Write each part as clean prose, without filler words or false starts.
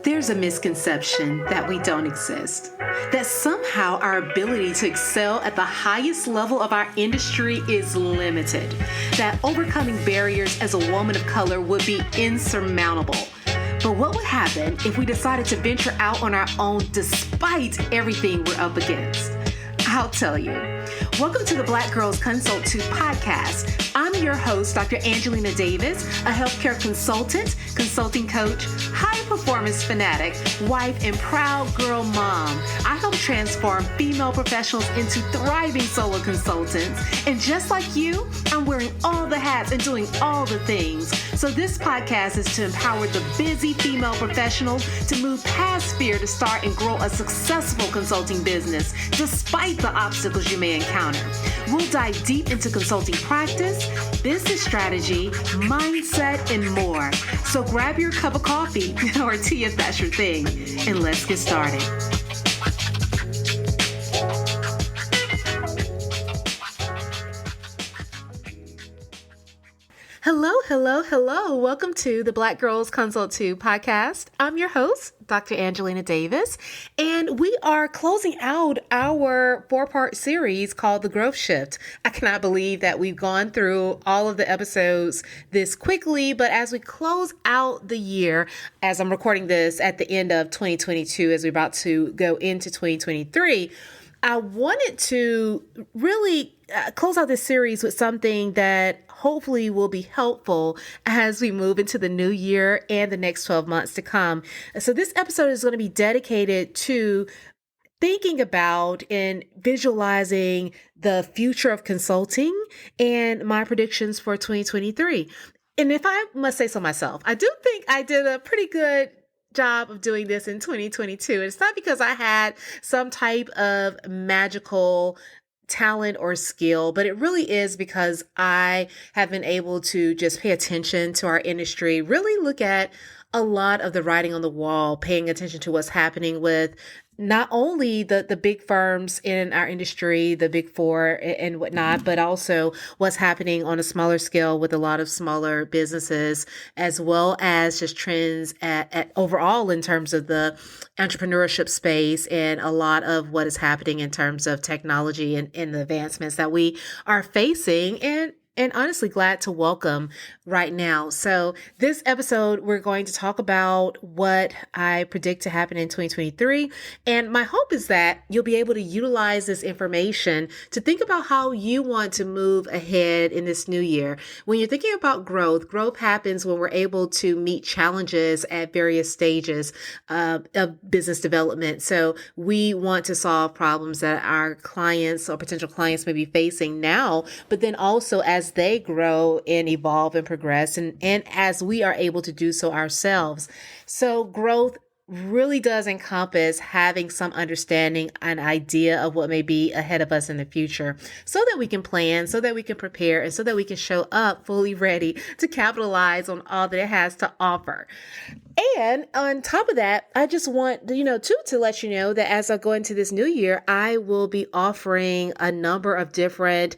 There's a misconception that we don't exist, that somehow our ability to excel at the highest level of our industry is limited, that overcoming barriers as a woman of color would be insurmountable. But what would happen if we decided to venture out on our own despite everything we're up against? I'll tell you. Welcome to the Black Girls Consult 2 podcast. I'm your host, Dr. Angelina Davis, a healthcare consultant, consulting coach, high performance fanatic, wife, and proud girl mom. I help transform female professionals into thriving solo consultants. And just like you, I'm wearing all the hats and doing all the things. So this podcast is to empower the busy female professional to move past fear to start and grow a successful consulting business, despite the obstacles you may encounter. We'll dive deep into consulting practice, business strategy, mindset, and more. So grab your cup of coffee or tea if that's your thing, and let's get started. Hello. Welcome to the Black Girls Consult 2 podcast. I'm your host, Dr. Angelina Davis, and we are closing out our 4-part series called The Growth Shift. I cannot believe that we've gone through all of the episodes this quickly, but as we close out the year, as I'm recording this at the end of 2022, as we're about to go into 2023, I wanted to really close out this series with something that hopefully will be helpful as we move into the new year and the next 12 months to come. So this episode is going to be dedicated to thinking about and visualizing the future of consulting and my predictions for 2023. And if I must say so myself, I do think I did a pretty good job of doing this in 2022. It's not because I had some type of magical talent or skill, but it really is because I have been able to just pay attention to our industry, really look at a lot of the writing on the wall, paying attention to what's happening with not only the big firms in our industry, the big four and whatnot, but also what's happening on a smaller scale with a lot of smaller businesses, as well as just trends at overall in terms of the entrepreneurship space and a lot of what is happening in terms of technology and the advancements that we are facing and honestly glad to welcome right now. So this episode, we're going to talk about what I predict to happen in 2023. And my hope is that you'll be able to utilize this information to think about how you want to move ahead in this new year. When you're thinking about growth happens when we're able to meet challenges at various stages of business development. So we want to solve problems that our clients or potential clients may be facing now, but then also as they grow and evolve and progress and as we are able to do so ourselves. So growth really does encompass having some understanding, an idea of what may be ahead of us in the future so that we can plan, so that we can prepare, and so that we can show up fully ready to capitalize on all that it has to offer. And on top of that, I just want, to let you know that as I go into this new year, I will be offering a number of different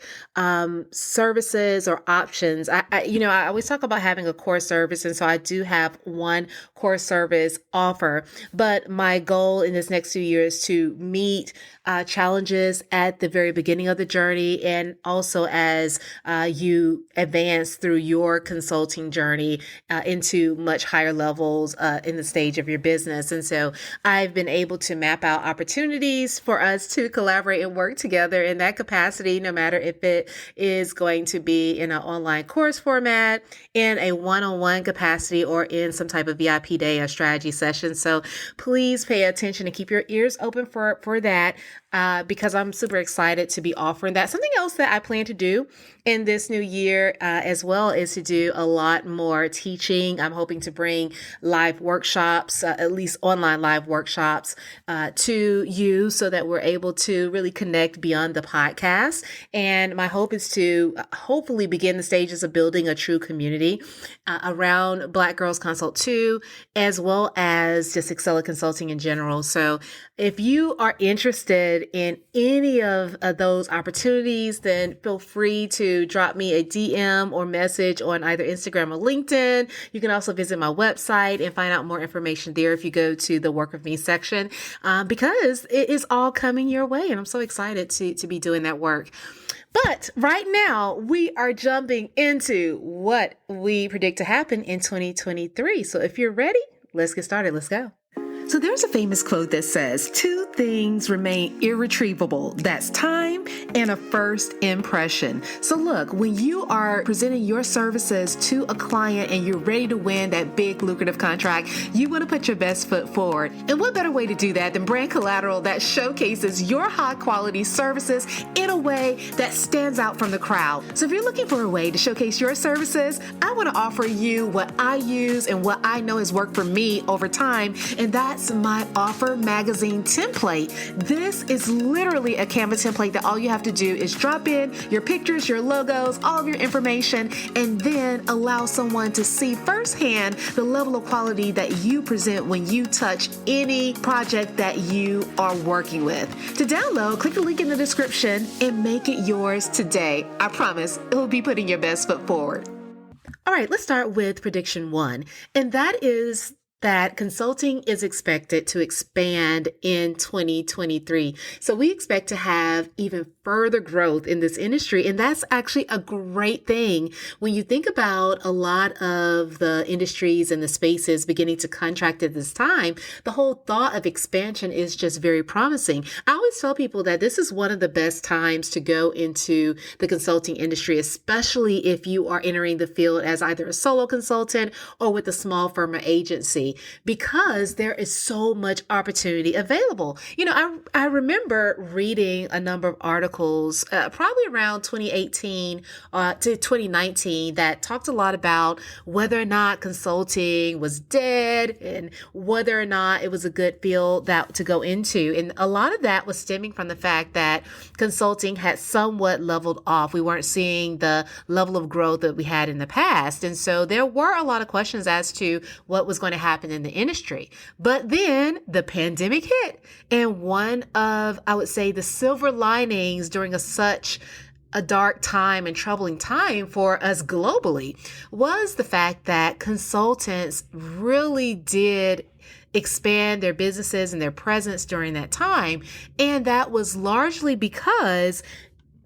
services or options. I always talk about having a core service. And so I do have one core service offer, but my goal in this next few years is to meet challenges at the very beginning of the journey. And also as you advance through your consulting journey into much higher levels in the stage of your business. And so I've been able to map out opportunities for us to collaborate and work together in that capacity, no matter if it is going to be in an online course format, in a one-on-one capacity, or in some type of VIP day or strategy session. So please pay attention and keep your ears open for that. Because I'm super excited to be offering that. Something else that I plan to do in this new year as well is to do a lot more teaching. I'm hoping to bring live workshops, at least online live workshops to you so that we're able to really connect beyond the podcast. And my hope is to hopefully begin the stages of building a true community around Black Girls Consult 2, as well as just Excella Consulting in general. So if you are interested interested in any of those opportunities, then feel free to drop me a DM or message on either Instagram or LinkedIn. You can also visit my website and find out more information there if you go to the Work With Me section, because it is all coming your way. And I'm so excited to be doing that work. But right now, we are jumping into what we predict to happen in 2023. So if you're ready, let's get started. Let's go. So there's a famous quote that says, two things remain irretrievable. That's time and a first impression. So look, when you are presenting your services to a client and you're ready to win that big lucrative contract, you want to put your best foot forward. And what better way to do that than brand collateral that showcases your high quality services in a way that stands out from the crowd. So if you're looking for a way to showcase your services, I want to offer you what I use and what I know has worked for me over time. And that's my Offer Magazine template. This is literally a Canva template that all you have to do is drop in your pictures, your logos, all of your information, and then allow someone to see firsthand the level of quality that you present when you touch any project that you are working with. To download, click the link in the description and make it yours today. I promise it will be putting your best foot forward. All right, let's start with prediction one, and that is that consulting is expected to expand in 2023. So we expect to have even further growth in this industry. And that's actually a great thing. When you think about a lot of the industries and the spaces beginning to contract at this time, the whole thought of expansion is just very promising. I always tell people that this is one of the best times to go into the consulting industry, especially if you are entering the field as either a solo consultant or with a small firm or agency, because there is so much opportunity available. You know, I remember reading a number of articles, probably around 2018 to 2019, that talked a lot about whether or not consulting was dead and whether or not it was a good field that to go into. And a lot of that was stemming from the fact that consulting had somewhat leveled off. We weren't seeing the level of growth that we had in the past. And so there were a lot of questions as to what was going to happen in the industry. But then the pandemic hit, and one of, I would say, the silver linings during such a dark time and troubling time for us globally was the fact that consultants really did expand their businesses and their presence during that time. And that was largely because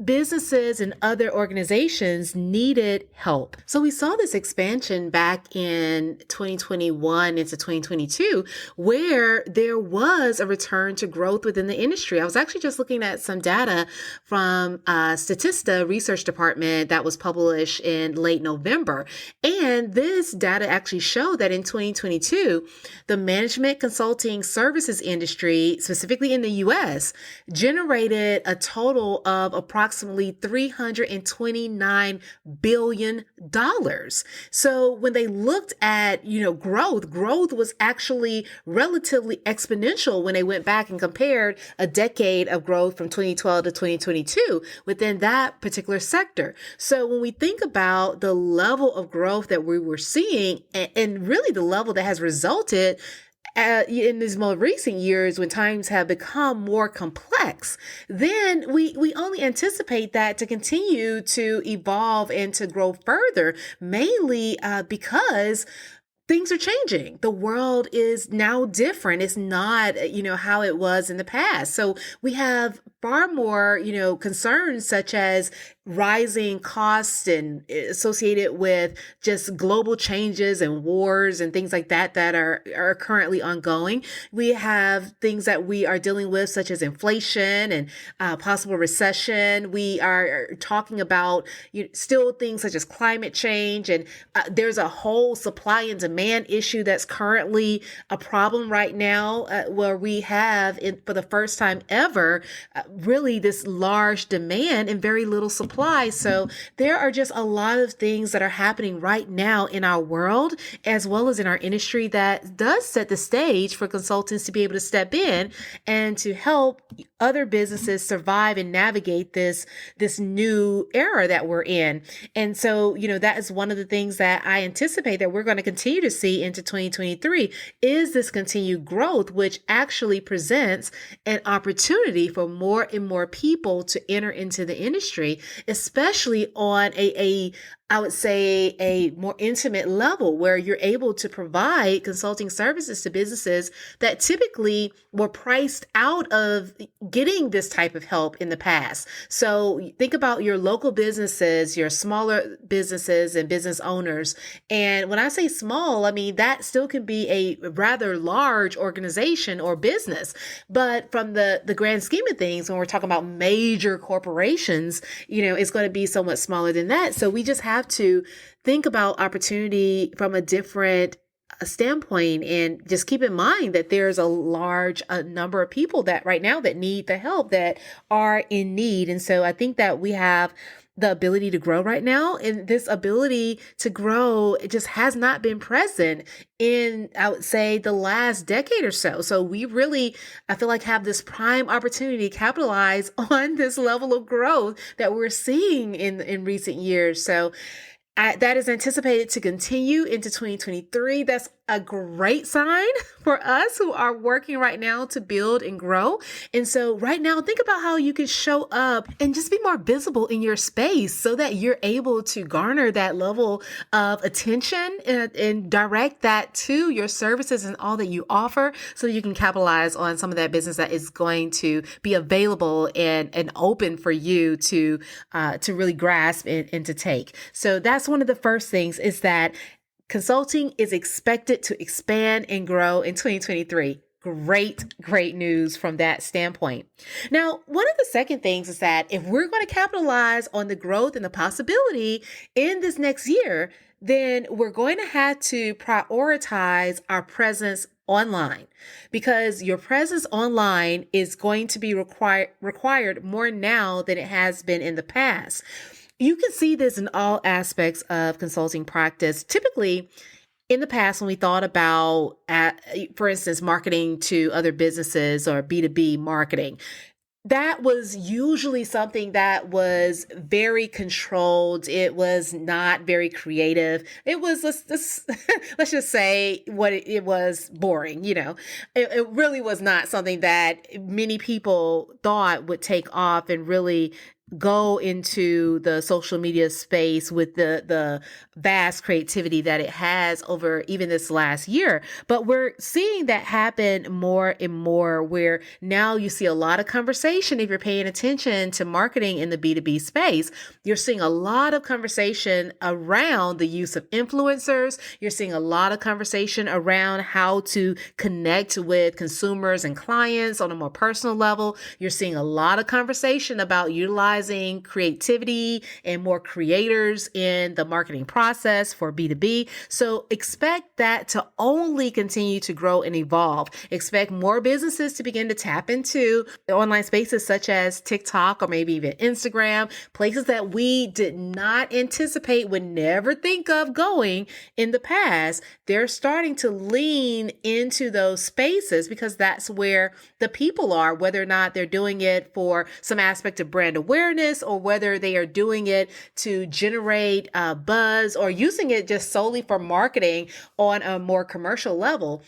businesses and other organizations needed help. So we saw this expansion back in 2021 into 2022, where there was a return to growth within the industry. I was actually just looking at some data from Statista Research Department that was published in late November. And this data actually showed that in 2022, the management consulting services industry, specifically in the US, generated a total of approximately $329 billion. So when they looked at, growth was actually relatively exponential when they went back and compared a decade of growth from 2012 to 2022 within that particular sector. So when we think about the level of growth that we were seeing and really the level that has resulted in these more recent years, when times have become more complex, then we only anticipate that to continue to evolve and to grow further, mainly because things are changing. The world is now different. It's not, how it was in the past. So we have far more, concerns such as rising costs and associated with just global changes and wars and things like that are currently ongoing. We have things that we are dealing with, such as inflation and possible recession. We are talking about still things such as climate change, and there's a whole supply and demand issue that's currently a problem right now, where we have, for the first time ever, really this large demand and very little supply. So there are just a lot of things that are happening right now in our world, as well as in our industry, that does set the stage for consultants to be able to step in and to help other businesses survive and navigate this new era that we're in. And so, that is one of the things that I anticipate that we're going to continue to see into 2023 is this continued growth, which actually presents an opportunity for more and more people to enter into the industry, especially on I would say a more intimate level where you're able to provide consulting services to businesses that typically were priced out of getting this type of help in the past. So think about your local businesses, your smaller businesses and business owners. And when I say small, I mean, that still can be a rather large organization or business. But from the grand scheme of things, when we're talking about major corporations, it's going to be so much smaller than that. So we just have to think about opportunity from a different standpoint, and just keep in mind that there's a large number of people that right now that need the help, that are in need. And so I think that we have the ability to grow right now, and this ability to grow, it just has not been present in, I would say, the last decade or so. So we really, I feel like, have this prime opportunity to capitalize on this level of growth that we're seeing in recent years. So that is anticipated to continue into 2023. That's a great sign for us who are working right now to build and grow. And so right now, think about how you can show up and just be more visible in your space so that you're able to garner that level of attention and direct that to your services and all that you offer, so that you can capitalize on some of that business that is going to be available and open for you to really grasp and to take. So that's one of the first things, is that consulting is expected to expand and grow in 2023. Great news from that standpoint. Now, one of the second things is that if we're going to capitalize on the growth and the possibility in this next year, then we're going to have to prioritize our presence online, because your presence online is going to be required more now than it has been in the past. You can see this in all aspects of consulting practice. Typically, in the past, when we thought about, for instance, marketing to other businesses or B2B marketing, that was usually something that was very controlled. It was not very creative. It was, let's just say what it was, boring. It really was not something that many people thought would take off and really go into the social media space with the vast creativity that it has over even this last year. But we're seeing that happen more and more, where now you see a lot of conversation. If you're paying attention to marketing in the B2B space, you're seeing a lot of conversation around the use of influencers. You're seeing a lot of conversation around how to connect with consumers and clients on a more personal level. You're seeing a lot of conversation about utilizing creativity and more creators in the marketing process for B2B. So expect that to only continue to grow and evolve. Expect more businesses to begin to tap into the online spaces such as TikTok or maybe even Instagram, places that we did not anticipate, would never think of going in the past. They're starting to lean into those spaces because that's where the people are, whether or not they're doing it for some aspect of brand awareness, or whether they are doing it to generate buzz, or using it just solely for marketing on a more commercial level.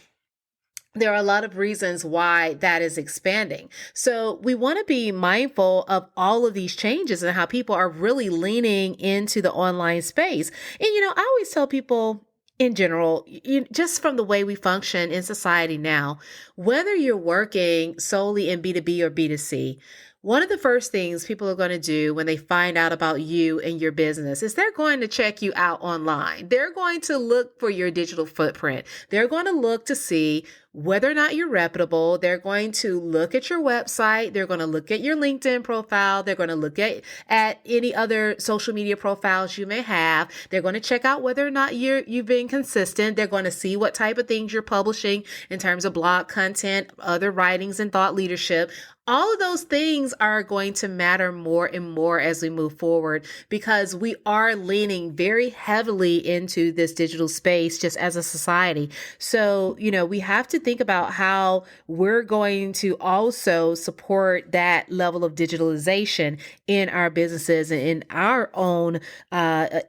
There are a lot of reasons why that is expanding. So we want to be mindful of all of these changes and how people are really leaning into the online space. And, I always tell people, in general, just from the way we function in society now, whether you're working solely in B2B or B2C, one of the first things people are going to do when they find out about you and your business is they're going to check you out online. They're going to look for your digital footprint. They're going to look to see whether or not you're reputable. They're going to look at your website. They're going to look at your LinkedIn profile. They're going to look at any other social media profiles you may have. They're going to check out whether or not you've been consistent. They're going to see what type of things you're publishing in terms of blog content, other writings, and thought leadership. All of those things are going to matter more and more as we move forward, because we are leaning very heavily into this digital space just as a society. So, we have to think about how we're going to also support that level of digitalization in our businesses and in our own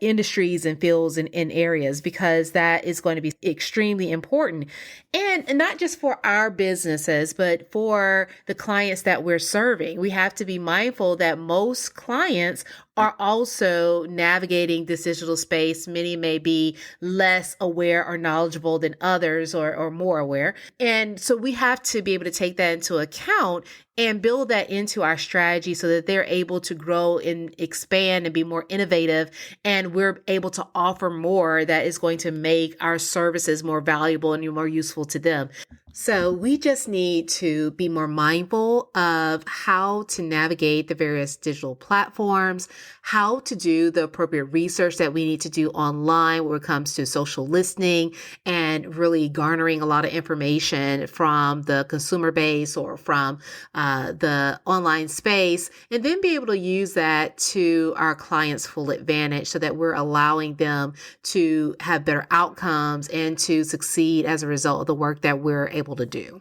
industries and fields and areas, because that is going to be extremely important. And not just for our businesses, but for the clients that we're serving. We have to be mindful that most clients are also navigating this digital space. Many may be less aware or knowledgeable than others, or more aware. And so we have to be able to take that into account and build that into our strategy so that they're able to grow and expand and be more innovative. And we're able to offer more that is going to make our services more valuable and more useful to them. So we just need to be more mindful of how to navigate the various digital platforms, how to do the appropriate research that we need to do online when it comes to social listening and really garnering a lot of information from the consumer base or from the online space, and then be able to use that to our clients' full advantage so that we're allowing them to have better outcomes and to succeed as a result of the work that we're able to do.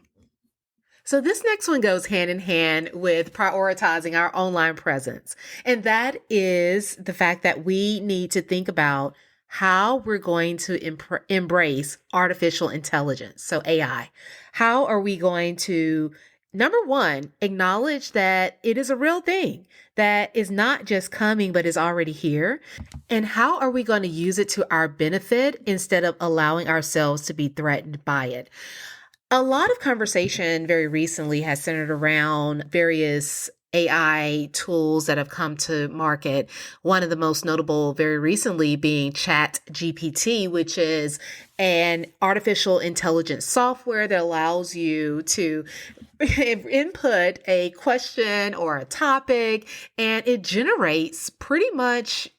So this next one goes hand in hand with prioritizing our online presence. And that is the fact that we need to think about how we're going to embrace artificial intelligence. So AI, how are we going to, number one, acknowledge that it is a real thing that is not just coming, but is already here? And how are we going to use it to our benefit instead of allowing ourselves to be threatened by it? A lot of conversation very recently has centered around various AI tools that have come to market. One of the most notable very recently being ChatGPT, which is an artificial intelligence software that allows you to input a question or a topic, and it generates pretty much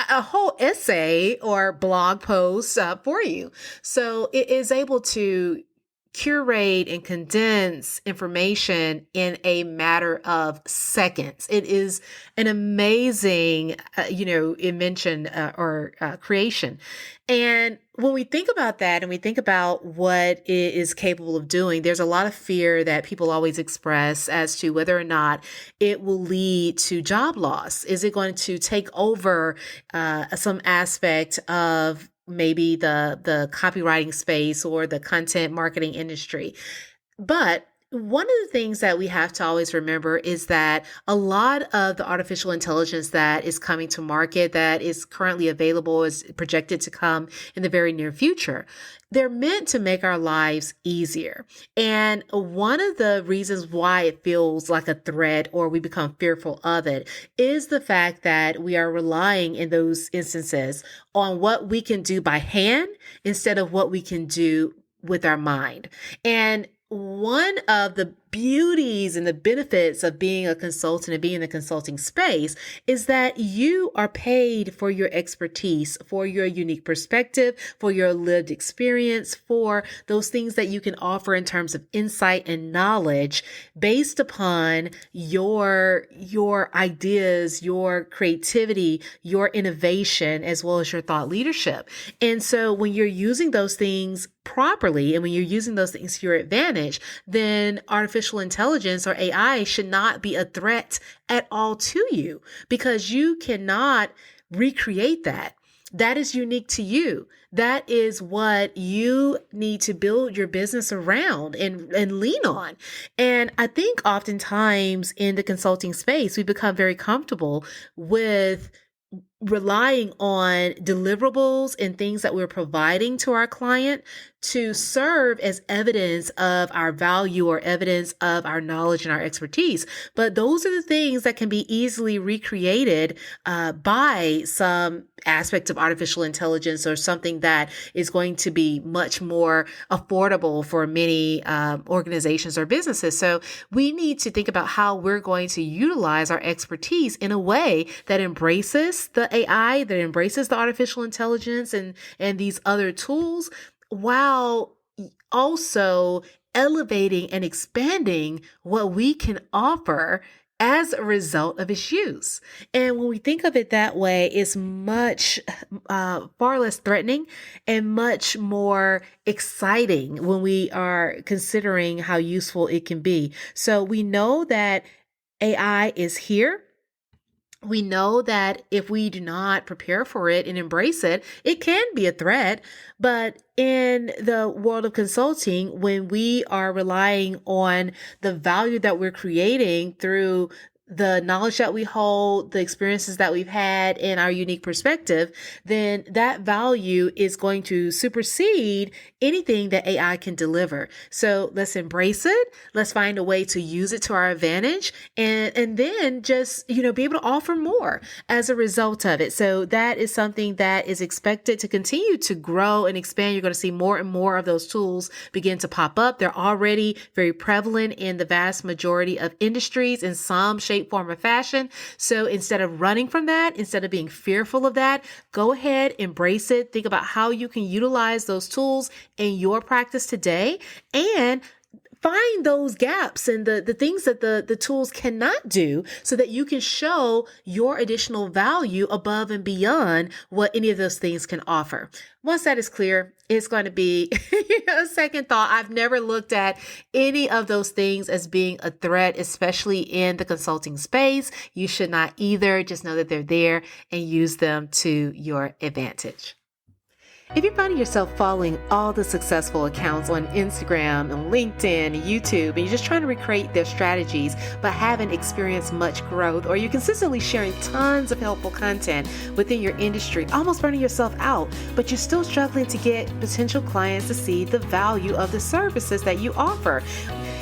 a whole essay or blog post for you. So it is able to curate and condense information in a matter of seconds. It is an amazing, invention or creation. And when we think about that and we think about what it is capable of doing, there's a lot of fear that people always express as to whether or not it will lead to job loss. Is it going to take over some aspect of maybe the copywriting space or the content marketing industry? But one of the things that we have to always remember is that a lot of the artificial intelligence that is coming to market, that is currently available, is projected to come in the very near future. They're meant to make our lives easier. And one of the reasons why it feels like a threat or we become fearful of it is the fact that we are relying in those instances on what we can do by hand instead of what we can do with our mind. And one of the beauties and the benefits of being a consultant and being in the consulting space is that you are paid for your expertise, for your unique perspective, for your lived experience, for those things that you can offer in terms of insight and knowledge based upon your ideas, your creativity, your innovation, as well as your thought leadership. And so when you're using those things properly and when you're using those things to your advantage, then artificial intelligence or AI should not be a threat at all to you, because you cannot recreate that. That is unique to you. That is what you need to build your business around and lean on. And I think oftentimes in the consulting space, we become very comfortable with relying on deliverables and things that we're providing to our client to serve as evidence of our value or evidence of our knowledge and our expertise. But those are the things that can be easily recreated by some aspect of artificial intelligence or something that is going to be much more affordable for many organizations or businesses. So we need to think about how we're going to utilize our expertise in a way that embraces the AI, that embraces the artificial intelligence and these other tools, while also elevating and expanding what we can offer as a result of its use. And when we think of it that way, it's much far less threatening and much more exciting when we are considering how useful it can be. So we know that AI is here. We know that if we do not prepare for it and embrace it, it can be a threat. But in the world of consulting, when we are relying on the value that we're creating through the knowledge that we hold, the experiences that we've had, and our unique perspective, then that value is going to supersede anything that AI can deliver. So let's embrace it. Let's find a way to use it to our advantage, and then just, be able to offer more as a result of it. So that is something that is expected to continue to grow and expand. You're going to see more and more of those tools begin to pop up. They're already very prevalent in the vast majority of industries in some shape, form, or fashion. So instead of running from that, instead of being fearful of that, go ahead, embrace it. Think about how you can utilize those tools in your practice today, and find those gaps and the things that the tools cannot do, so that you can show your additional value above and beyond what any of those things can offer. Once that is clear, it's going to be a second thought. I've never looked at any of those things as being a threat, especially in the consulting space. You should not either. Just know that they're there and use them to your advantage. If you're finding yourself following all the successful accounts on Instagram and LinkedIn and YouTube, and you're just trying to recreate their strategies but haven't experienced much growth, or you're consistently sharing tons of helpful content within your industry, almost burning yourself out, but you're still struggling to get potential clients to see the value of the services that you offer,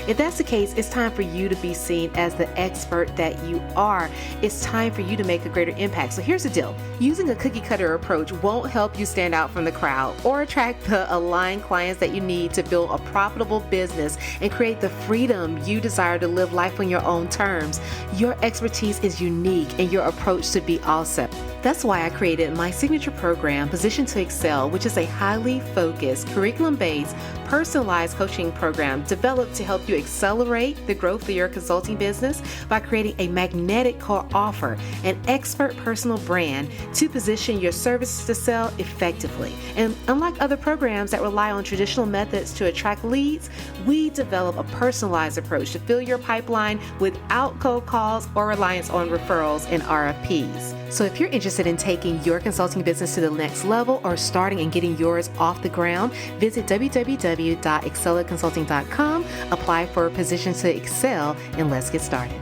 if that's the case, it's time for you to be seen as the expert that you are. It's time for you to make a greater impact. So here's the deal. Using a cookie cutter approach won't help you stand out from the crowd or attract the aligned clients that you need to build a profitable business and create the freedom you desire to live life on your own terms. Your expertise is unique and your approach should be also. That's why I created my signature program, Position to Excel, which is a highly focused, curriculum-based, personalized coaching program developed to help you accelerate the growth of your consulting business by creating a magnetic core offer, an expert personal brand to position your services to sell effectively. And unlike other programs that rely on traditional methods to attract leads, we develop a personalized approach to fill your pipeline without cold calls or reliance on referrals and RFPs. So if you're interested in taking your consulting business to the next level or starting and getting yours off the ground, visit www.excelatconsulting.com, apply for Position to Excel, and let's get started.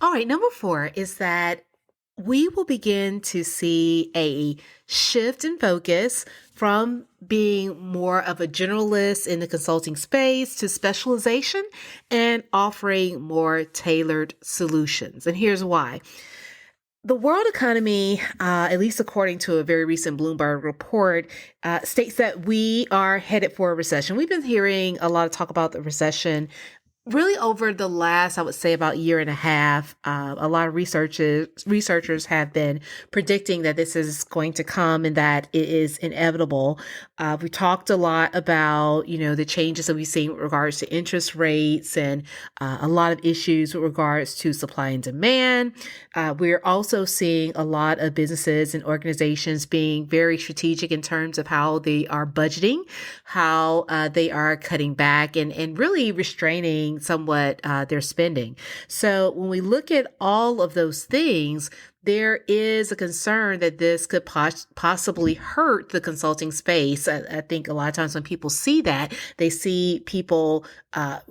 All right, number 4 is that we will begin to see a shift in focus from being more of a generalist in the consulting space to specialization and offering more tailored solutions. And here's why. The world economy, at least according to a very recent Bloomberg report, states that we are headed for a recession. We've been hearing a lot of talk about the recession really over the last, I would say, about year and a half. A lot of researchers have been predicting that this is going to come and that it is inevitable. We talked a lot about, the changes that we've seen with regards to interest rates and a lot of issues with regards to supply and demand. We're also seeing a lot of businesses and organizations being very strategic in terms of how they are budgeting, how they are cutting back and really restraining somewhat their spending. So when we look at all of those things, there is a concern that this could possibly hurt the consulting space. I think a lot of times when people see that, they see people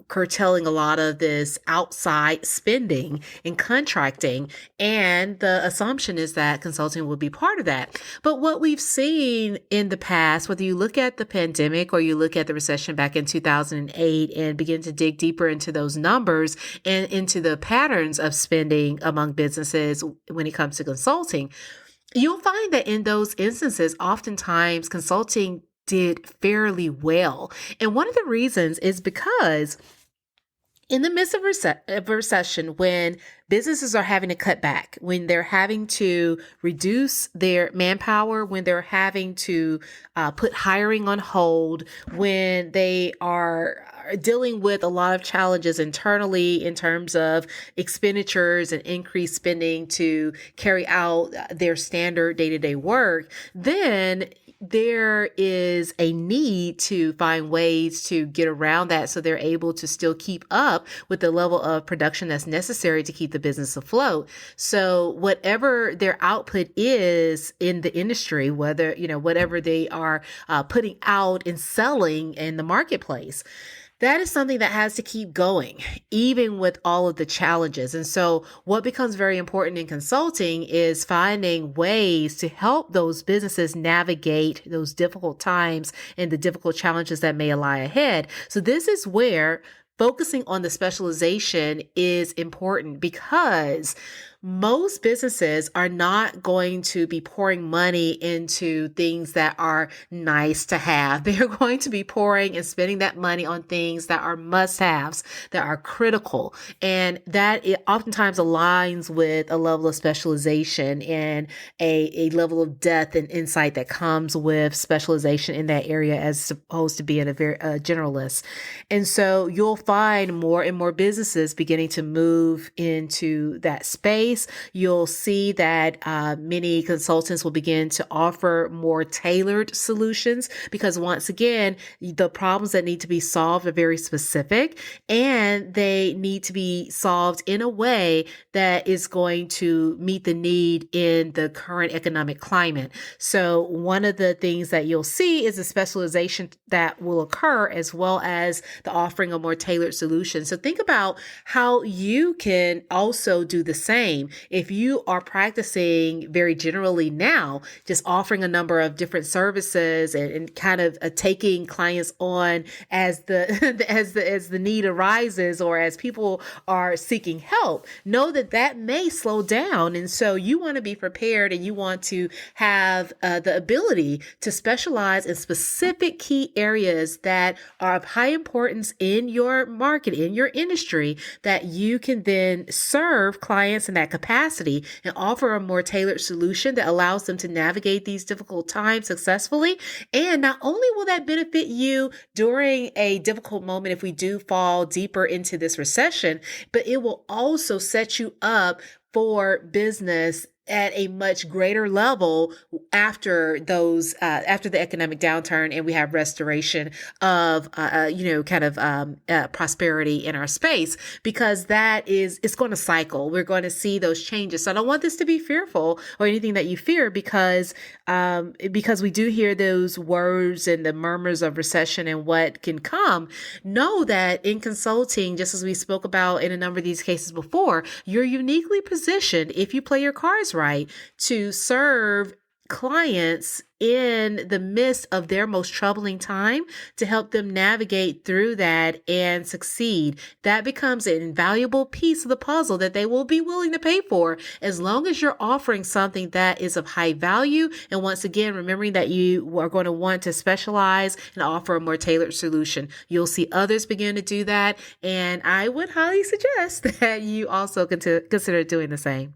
curtailing a lot of this outside spending and contracting. And the assumption is that consulting will be part of that. But what we've seen in the past, whether you look at the pandemic or you look at the recession back in 2008 and begin to dig deeper into those numbers and into the patterns of spending among businesses when it comes to consulting, you'll find that in those instances, oftentimes consulting did fairly well. And one of the reasons is because in the midst of recession, when businesses are having to cut back, when they're having to reduce their manpower, when they're having to put hiring on hold, when they are dealing with a lot of challenges internally in terms of expenditures and increased spending to carry out their standard day-to-day work, then there is a need to find ways to get around that so they're able to still keep up with the level of production that's necessary to keep the business afloat. So whatever their output is in the industry, whether, whatever they are putting out and selling in the marketplace, that is something that has to keep going, even with all of the challenges. And so what becomes very important in consulting is finding ways to help those businesses navigate those difficult times and the difficult challenges that may lie ahead. So this is where focusing on the specialization is important, because most businesses are not going to be pouring money into things that are nice to have. They're going to be pouring and spending that money on things that are must-haves, that are critical. And that it oftentimes aligns with a level of specialization and a level of depth and insight that comes with specialization in that area as opposed to being a very generalist. And so you'll find more and more businesses beginning to move into that space. You'll see that many consultants will begin to offer more tailored solutions, because once again, the problems that need to be solved are very specific, and they need to be solved in a way that is going to meet the need in the current economic climate. So one of the things that you'll see is a specialization that will occur, as well as the offering of more tailored solutions. So think about how you can also do the same. If you are practicing very generally now, just offering a number of different services and kind of taking clients on as the as the need arises, or as people are seeking help, know that that may slow down. And so you want to be prepared, and you want to have the ability to specialize in specific key areas that are of high importance in your market, in your industry, that you can then serve clients in that capacity and offer a more tailored solution that allows them to navigate these difficult times successfully. And not only will that benefit you during a difficult moment if we do fall deeper into this recession, but it will also set you up for business at a much greater level after after the economic downturn, and we have restoration of prosperity in our space, because it's going to cycle. We're going to see those changes. So I don't want this to be fearful or anything that you fear, because we do hear those words and the murmurs of recession and what can come. Know that in consulting, just as we spoke about in a number of these cases before, you're uniquely positioned, if you play your cards right, to serve clients in the midst of their most troubling time, to help them navigate through that and succeed. That becomes an invaluable piece of the puzzle that they will be willing to pay for, as long as you're offering something that is of high value. And once again, remembering that you are going to want to specialize and offer a more tailored solution. You'll see others begin to do that, and I would highly suggest that you also consider doing the same.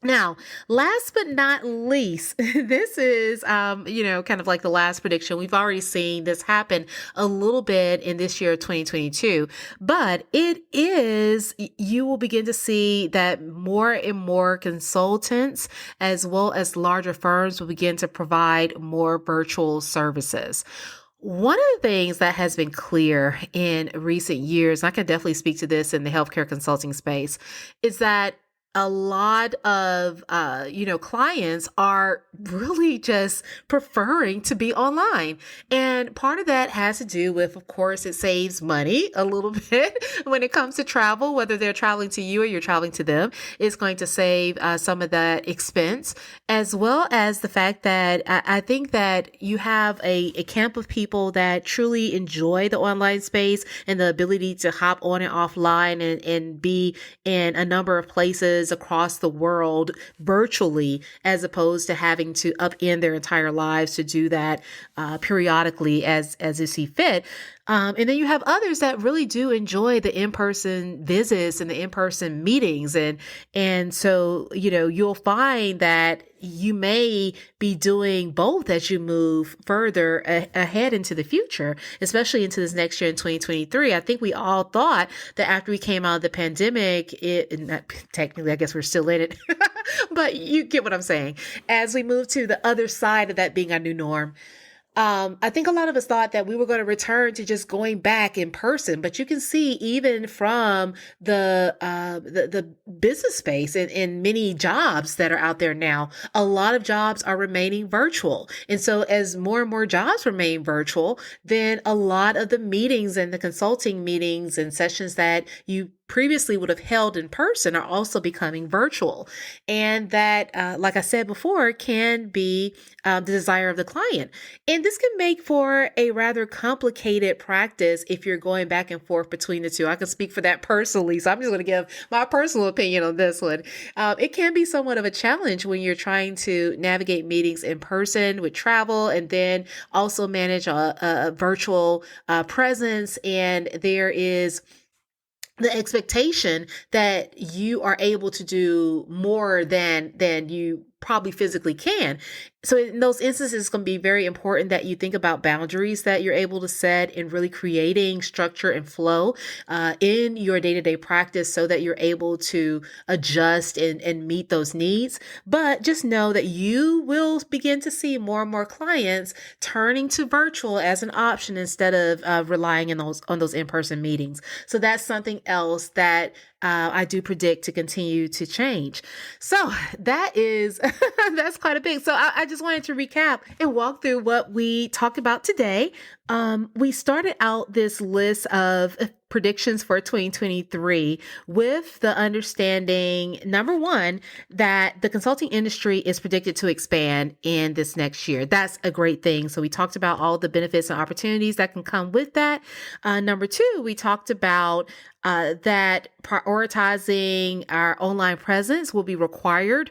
Now, last but not least, this is, kind of like the last prediction. We've already seen this happen a little bit in this year of 2022, but you will begin to see that more and more consultants, as well as larger firms, will begin to provide more virtual services. One of the things that has been clear in recent years, and I can definitely speak to this in the healthcare consulting space, is that a lot of clients are really just preferring to be online. And part of that has to do with, of course, it saves money a little bit when it comes to travel, whether they're traveling to you or you're traveling to them. It's going to save some of that expense, as well as the fact that I think that you have a camp of people that truly enjoy the online space and the ability to hop on and offline and be in a number of places across the world virtually, as opposed to having to upend their entire lives to do that periodically as you see fit. And then you have others that really do enjoy the in-person visits and the in-person meetings. And so, you'll find that you may be doing both as you move further ahead into the future, especially into this next year in 2023. I think we all thought that after we came out of the pandemic, technically, I guess we're still in it, but you get what I'm saying. As we move to the other side of that being our new norm, I think a lot of us thought that we were going to return to just going back in person, but you can see even from the business space in many jobs that are out there now, a lot of jobs are remaining virtual. And so as more and more jobs remain virtual, then a lot of the meetings and the consulting meetings and sessions that you previously would have held in person are also becoming virtual. And that, like I said before, can be the desire of the client. And this can make for a rather complicated practice if you're going back and forth between the two. I can speak for that personally, so I'm just going to give my personal opinion on this one. It can be somewhat of a challenge when you're trying to navigate meetings in person with travel and then also manage a virtual presence. And there is the expectation that you are able to do more than you probably physically can. So in those instances, it's going to be very important that you think about boundaries that you're able to set in really creating structure and flow in your day-to-day practice so that you're able to adjust and meet those needs. But just know that you will begin to see more and more clients turning to virtual as an option instead of relying on those in-person meetings. So that's something else that I do predict to continue to change. So that is, that's quite a big. So I just wanted to recap and walk through what we talked about today. We started out this list of predictions for 2023 with the understanding, number one, that the consulting industry is predicted to expand in this next year. That's a great thing. So we talked about all the benefits and opportunities that can come with that. Number two, we talked about that prioritizing our online presence will be required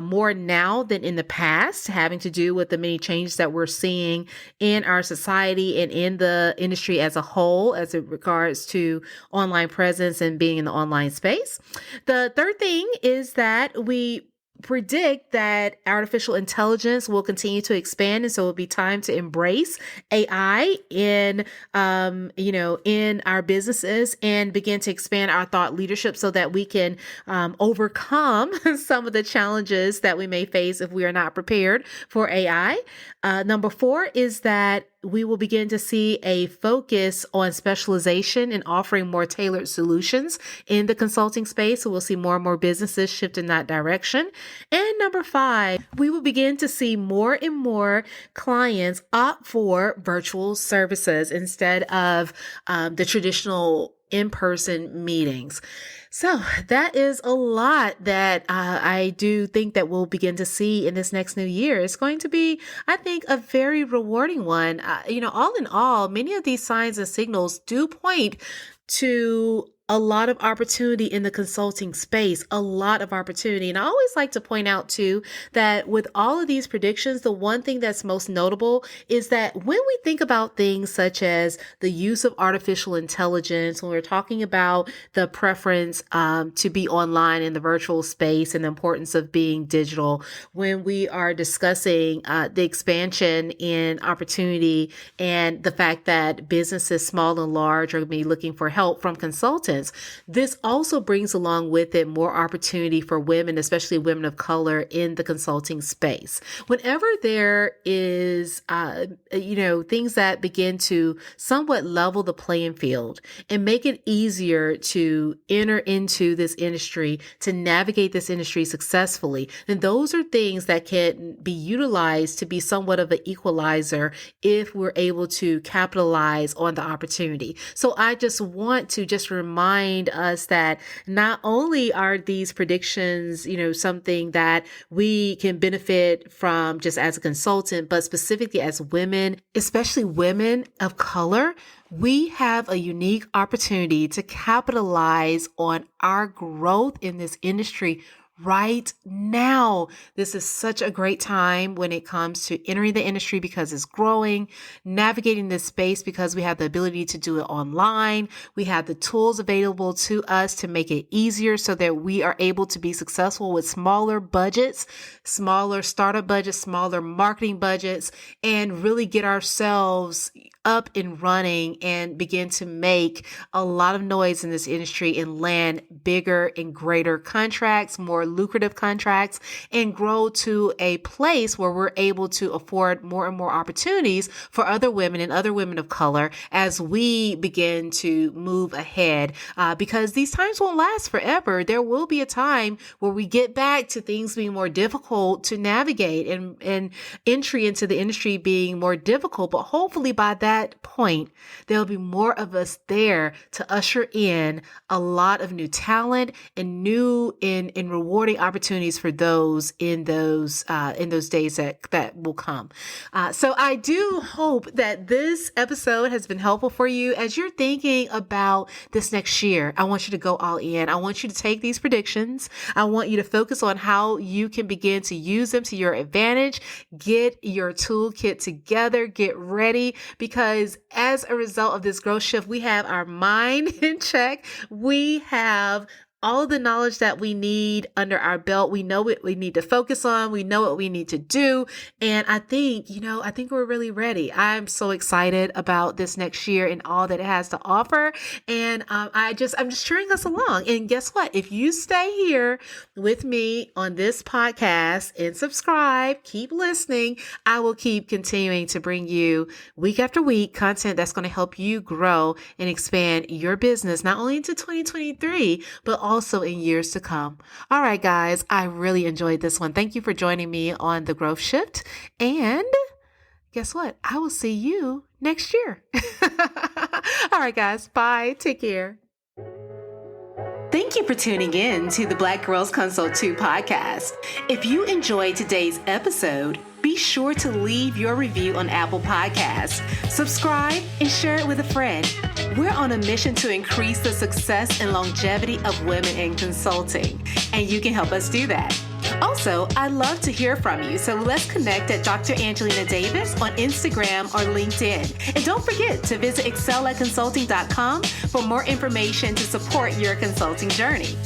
more now than in the past, having to do with the many changes that we're seeing in our society and in the industry as a whole as it regards to online presence and being in the online space. The third thing is that we predict that artificial intelligence will continue to expand, and so it'll be time to embrace AI in our businesses and begin to expand our thought leadership so that we can overcome some of the challenges that we may face if we are not prepared for AI. Number four is that we will begin to see a focus on specialization and offering more tailored solutions in the consulting space. So we'll see more and more businesses shift in that direction. And number five, we will begin to see more and more clients opt for virtual services instead of the traditional in-person meetings. So that is a lot that I do think that we'll begin to see in this next new year. It's going to be, I think, a very rewarding one. All in all, many of these signs and signals do point to a lot of opportunity in the consulting space, a lot of opportunity. And I always like to point out too, that with all of these predictions, the one thing that's most notable is that when we think about things such as the use of artificial intelligence, when we're talking about the preference to be online in the virtual space and the importance of being digital, when we are discussing the expansion in opportunity and the fact that businesses, small and large, are going to be looking for help from consultants, consultants. This also brings along with it more opportunity for women, especially women of color in the consulting space. Whenever there is, things that begin to somewhat level the playing field and make it easier to enter into this industry, to navigate this industry successfully, then those are things that can be utilized to be somewhat of an equalizer if we're able to capitalize on the opportunity. So I just want to just remind us that not only are these predictions, something that we can benefit from just as a consultant, but specifically as women, especially women of color, we have a unique opportunity to capitalize on our growth in this industry right now. This is such a great time when it comes to entering the industry because it's growing, navigating this space because we have the ability to do it online. We have the tools available to us to make it easier so that we are able to be successful with smaller budgets, smaller startup budgets, smaller marketing budgets, and really get ourselves up and running and begin to make a lot of noise in this industry and land bigger and greater contracts, more lucrative contracts, and grow to a place where we're able to afford more and more opportunities for other women and other women of color as we begin to move ahead. Because these times won't last forever. There will be a time where we get back to things being more difficult to navigate and entry into the industry being more difficult. But hopefully by that point, there'll be more of us there to usher in a lot of new talent and new and rewarding opportunities for those in those days that will come. So I do hope that this episode has been helpful for you as you're thinking about this next year. I want you to go all in. I want you to take these predictions. I want you to focus on how you can begin to use them to your advantage. Get your toolkit together. Get ready, because as a result of this growth shift, we have our mind in check. We have all of the knowledge that we need under our belt. We know what we need to focus on. We know what we need to do. And I think we're really ready. I'm so excited about this next year and all that it has to offer. And I'm just cheering us along. And guess what? If you stay here with me on this podcast and subscribe, keep listening, I will keep continuing to bring you week after week content that's going to help you grow and expand your business, not only into 2023, but also in years to come. All right, guys, I really enjoyed this one. Thank you for joining me on The Growth Shift. And guess what? I will see you next year. All right, guys. Bye. Take care. Thank you for tuning in to the Black Girls Consult 2 podcast. If you enjoyed today's episode, be sure to leave your review on Apple Podcasts, subscribe, and share it with a friend. We're on a mission to increase the success and longevity of women in consulting, and you can help us do that. Also, I'd love to hear from you, so let's connect at Dr. Angelina Davis on Instagram or LinkedIn. And don't forget to visit excelatconsulting.com for more information to support your consulting journey.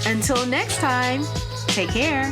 Until next time, take care.